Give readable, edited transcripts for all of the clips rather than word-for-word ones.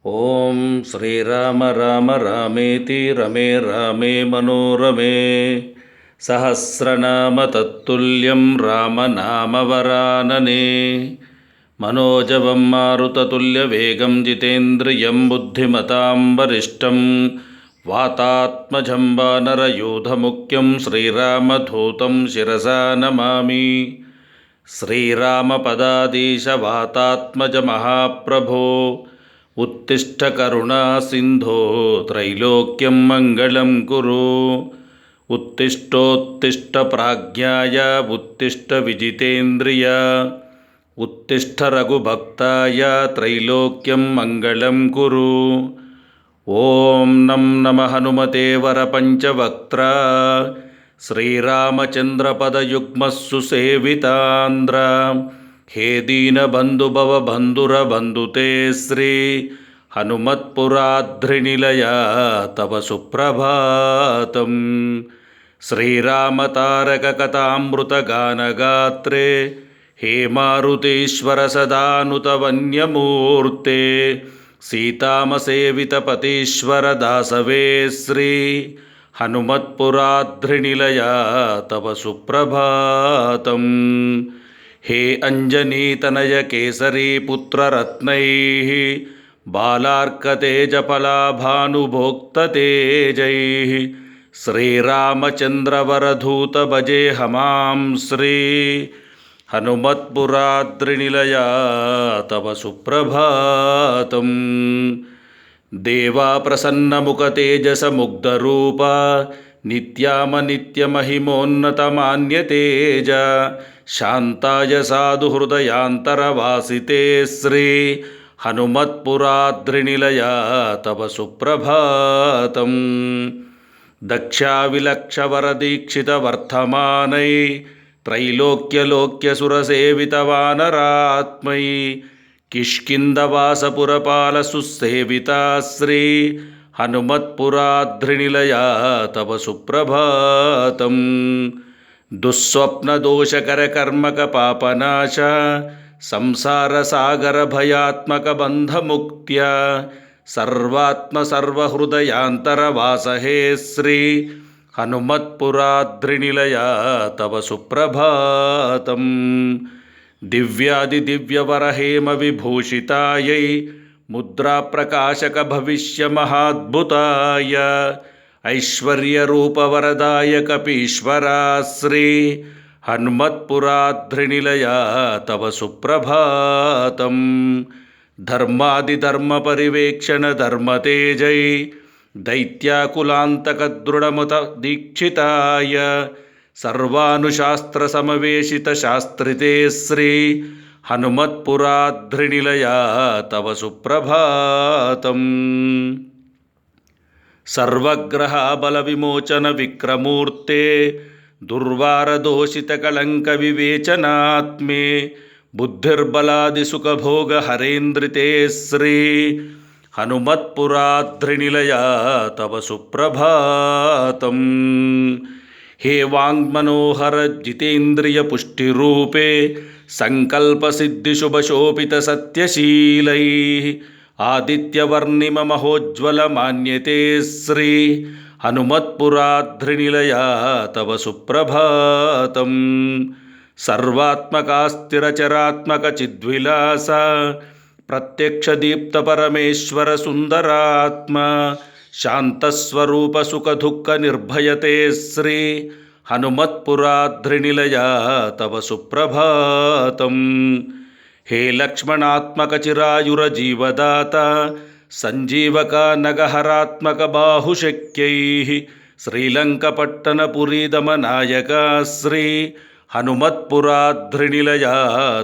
ಓಂ ಶ್ರೀರಾಮ ರಾಮ ರಾಮೇತಿ ರಮೇ ರಾಮೇ ಮನೋರಮೇ ಸಹಸ್ರನಾಮ ತತ್ತುಲ್ಯಂ ರಾಮನಾಮವರಾನನೆ ಮನೋಜವಂ ಮಾರುತತುಲ್ಯವೇಗಂ ಜಿತೇಂದ್ರಿಯಂ ಬುದ್ಧಿಮತಾಂ ವರಿಷ್ಠಂ ವಾತಾತ್ಮಜಂ ವಾನರಯೂಥಮುಖ್ಯಂ ಶ್ರೀರಾಮಧೂತಂ ಶಿರಸಾ ನಮಾಮಿ. ಶ್ರೀರಾಮಪದಾಧೀಶ ವಾತಾತ್ಮಜ ಮಹಾಪ್ರಭೋ ಉತ್ತಿಷ್ಠ ಕರುಣಾ ಸಿಂಧೋ ತ್ರೈಲೋಕ್ಯಂ ಮಂಗಳಂ ಕುರು. ಉತ್ತಿಷ್ಠೋತ್ತಿಷ್ಠ ಪ್ರಾಜ್ಞಾಯ ಉತ್ತಿಷ್ಠ ವಿಜಿತೇಂದ್ರಿಯ ಉತ್ತಿಷ್ಠ ರಘುಭಕ್ತಾಯ ತ್ರೈಲೋಕ್ಯಂ ಮಂಗಳಂ ಕುರು. ಓಂ ನಂ ನಮಃ ಹನುಮತೆ ವರಪಂಚವಕ್ತ್ರ ಶ್ರೀರಾಮಚಂದ್ರಪದಯುಗ್ಮಸ್ಸು ಸೇವಿತಾಂಧ್ರ. ಹೇ ದೀನಬಂಧು ಭವಬಂಧುರ ಬಂಧುತೆ ಶ್ರೀ ಹನುಮತ್ಪುರಾಧ್ರಿನಿಲಯ ತವ ಸುಪ್ರಭಾತಂ. ಶ್ರೀರಾಮತಾರಕ ಕಥಾಮೃತಗಾನಗಾತ್ರೆ ಹೇ ಮಾರುತೀಶ್ವರ ಸದಾನುತ ವನ್ಯಮೂರ್ತೆ. ಸೀತಾಮಸೇವಿತಪತೀಶ್ವರ ದಾಸವೇ ಶ್ರೀ ಹನುಮತ್ಪುರಾಧ್ರಿನಿಲಯ ತವ ಸುಪ್ರಭಾತಂ. ಹೇ ಅಂಜನೀತನಯ ಕೇಸರಿ ಪುತ್ರರತ್ನೈಃ ಬಾಲಾರ್ಕತೇಜಫಲಾಭಾನುಭೋಕ್ತತೇಜೈಃ ಶ್ರೀರಾಮಚಂದ್ರವರಧೂತ ಭಜೇಹಮಾಂ ಶ್ರೀ ಹನುಮತ್ಪುರಾಧ್ರಿನಿಲಯ ತವ ಸುಪ್ರಭಾತಂ. ದೇವಾ ಪ್ರಸನ್ನಮುಖತೇಜಸ ಮುಗ್ಧರೂಪ ನಿತ್ಯಾಮನಿತ್ಯಮಹಿಮೋನ್ನತಮಾನ್ಯತೇಜ ಶಾಂತಾಯ ಸಾಧುಹೃದಯಾಂತರವಾಸಿತೆ ಶ್ರೀ ಹನುಮತ್ಪುರಾಧ್ರಿನಿಲಯ ತವ ಸುಪ್ರಭಾತಂ. ದಕ್ಷಾವಿಲಕ್ಷವರದೀಕ್ಷಿತವರ್ತಮಾನೈ ತ್ರೈಲೋಕ್ಯಲೋಕ್ಯಸುರಸೇವಿತವಾನರಾತ್ಮೈ ಕಿಷ್ಕಿಂಧವಾಸಪುರಪಾಲಸುಸೇವಿತಾ ಶ್ರೀ ಹನುಮತ್ಪುರಾಧ್ರಿನಿಲಯ ತವ ಸುಪ್ರಭಾತಂ. ದುಸ್ವಪ್ನದೋಷಕರಕರ್ಮಕ ಪಾಪನಾಶ ಸಂಸಾರಸಾಗರ ಭಯಾತ್ಮಕ ಬಂಧಮುಕ್ತ್ಯ ಸರ್ವಾತ್ಮ ಸರ್ವಹೃದಯಾಂತರವಾಸ ಹೇ ಶ್ರೀ ಹನುಮತ್ಪುರಾಧ್ರಿನಿಲಯ ತವ ಸುಪ್ರಭಾತಂ. ದಿವ್ಯಾದಿದಿವ್ಯವರಹೇಮ ವಿಭೂಷಿತಾಯೈ ಮುದ್ರಾಪ್ರಕಾಶಕ ಭವಿಷ್ಯ ಮಹಾದ್ಭುತಾಯ ಐಶ್ವರ್ಯರೂಪವರದಾಯ ಕಪೀಶ್ವರಾ ಶ್ರೀ ಹನುಮತ್ಪುರಾಧ್ರಿನಿಲಯ ತವ ಸುಪ್ರಭಾತಂ. ಧರ್ಮಾದಿಧರ್ಮಪರಿವೇಕ್ಷಣ ಧರ್ಮತೇಜೈ ದೈತ್ಯಾಕುಲಾಂತಕದೃಢಮತ ದೀಕ್ಷಿತಾಯ ಸರ್ವಾನುಶಾಸ್ತ್ರಸಮವೇಶಿತ ಶಾಸ್ತ್ರಿತೆ ಶ್ರೀ ಹನುಮತ್ಪುರಾಧ್ರಿನಿಲಯ ತವ ಸುಪ್ರಭಾತಂ. ಸರ್ವಗ್ರಹ ಬಲವಿಮೋಚನ ವಿಕ್ರಮೂರ್ತೆ ದುರ್ವಾರದೋಷಿತ ಕಳಂಕ ವಿವೇಚನಾತ್ಮೆ ಬುದ್ಧಿರ್ಬಲಾದಿಸುಖಭೋಗ ಹರೇಂದ್ರಿತೆ ಶ್ರೀ ಹನುಮತ್ಪುರಾಧ್ರಿನಿಲಯ ತವ ಸುಪ್ರಭಾತಂ. ಹೇ ವಾಂಗ್ಮನೋಹರ ಜಿತೇಂದ್ರಿಯ ಪುಷ್ಟಿರೂಪೇ ಸಂಕಲ್ಪಸಿದ್ಧಿಶುಭಶೋಭಿತ ಸತ್ಯಶೀಲೈ ಆದಿತ್ಯವರ್ಣಿಮ ಮಹೋಜ್ವಲ ಮಾನ್ಯತೆ ಶ್ರೀ ಹನುಮತ್ಪುರಾಧ್ರಿನಿಲಯ ತವ ಸುಪ್ರಭಾತಂ. ಸರ್ವಾತ್ಮಕಾಸ್ಥಿರಚರಾತ್ಮಕ ಚಿದ್ವಿಲಾಸ ಪ್ರತ್ಯಕ್ಷ ದೀಪ್ತ ಪರಮೇಶ್ವರ ಸುಂದರಾತ್ಮ ಶಾಂತಸ್ವರೂಪ ಸುಖ ದುಃಖ ನಿರ್ಭಯತೆ ಶ್ರೀ ಹನುಮತ್ಪುರಾಧ್ರಿನಿಲಯ ತವ ಸುಪ್ರಭಾತಂ. ಹೇ ಲಕ್ಷ್ಮಣಾತ್ಮಕ ಚಿರಾಯುರ ಜೀವದಾತ ಸಂಜೀವಕ ನಗಹರಾತ್ಮಕ ಬಾಹುಶಕ್ಯೈಃ ಶ್ರೀಲಂಕಪಟ್ಟಣಪುರೀದಮನಾಯಕ ಶ್ರೀ ಹನುಮತ್ಪುರಾಧ್ರಿನಿಲಯ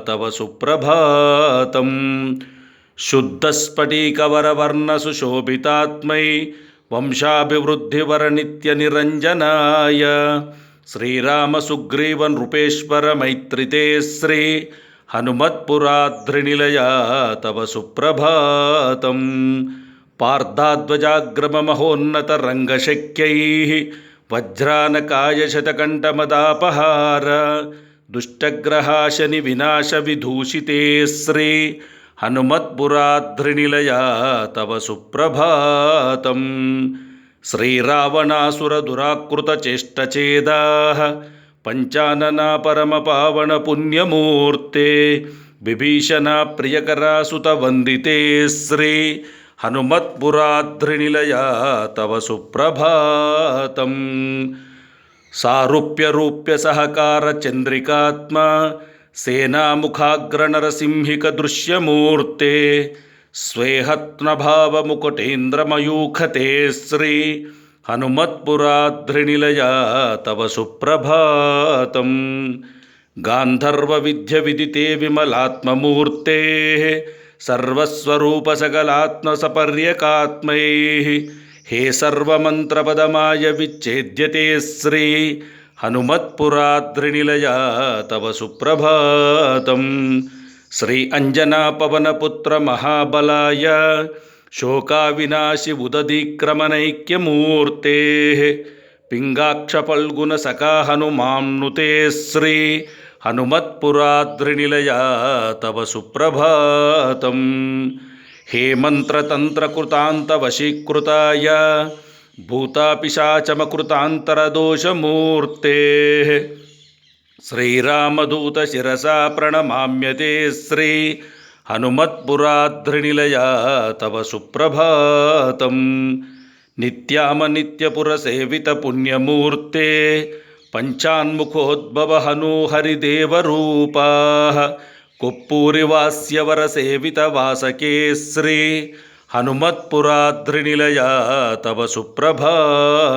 ತವ ಸುಪ್ರಭಾತಂ. ಶುದ್ಧಸ್ಫಟಿಕವರವರ್ಣ ಸುಶೋಭಿತಾತ್ಮೈ ವಂಶಾಭಿವೃದ್ಧಿವರ ನಿತ್ಯ ನಿರಂಜನಾಯ ಶ್ರೀರಾಮ ಸುಗ್ರೀವ ನೃಪೇಶ್ವರ ಮೈತ್ರಿತೆ ಶ್ರೀ ಹನುಮತ್ಪುರಾಧ್ರಿನಿಲಯ ತವ ಸುಪ್ರಭಾತಂ. ಪಾರ್ಧಾಧ್ವಜಾಗ್ರಮ ಮಹೋನ್ನತ ರಂಗಶಕ್ಯೈಃ ವಜ್ರಾನಕಾಯ ಶತಕಂಠಮದಾಪಹಾರ ದುಷ್ಟಗ್ರಹಾಶನಿ ವಿನಾಶ ವಿಧೂಷಿತೆ ಶ್ರೀ హనుమత్పురాద్రినిలయ తవ సుప్రభాతం. శ్రీరావణాసురదురాకృతచేష్టచేదా పంచానన పరమపావన పుణ్యమూర్తే విభీషణ ప్రియకరాసుత వందితే శ్రీ హనుమత్పురాద్రినిలయ తవ సుప్రభాతం. సారూప్య సహకార చంద్రికాత్మ సేనాముఖాగ్రనరసింహిక దృశ్యమూర్తే స్వేహత్నభావముకుటేంద్రమయూఖతే శ్రీ హనుమత్పురాద్రినిలయ తవ సుప్రభాతం. గాంధర్వ విద్య విదితే విమలాత్మమూర్తే సర్వస్వరూప సకలాత్మ సపర్యకాత్మై హే సర్వమంత్రపదమాయ విచ్ఛేద్యతే శ్రీ హనుమత్పురాద్రినిలయ తవ సుప్రభాతం. శ్రీ అంజనాపవనపుత్ర మహాబలాయ శోకావినాశి ఉదధీక్రమణైక్యమూర్తే పింగాక్షఫల్గుణ సఖా హనుమాంనుతే శ్రీ హనుమత్పురాద్రినిలయ తవ సుప్రభాతం. హేమంత్రతంత్రకృతాంతవశీకృతాయ భూతాపిశాచమకృతాంతరదోషమూర్తే శ్రీరామదూత శిరసా ప్రణమామ్యతే శ్రీ హనుమత్పురాద్రినిలయ తవ సుప్రభాతం. నిత్యామనిత్యపురసేవిత పుణ్యమూర్తే పంచాన్ముఖోద్భవ హనుహరిదేవరూపా కొప్పూరివాస్యవరసేవిత వాసకే శ్రీ హనుమత్పురాద్రినిలయ తవ సుప్రభాతం.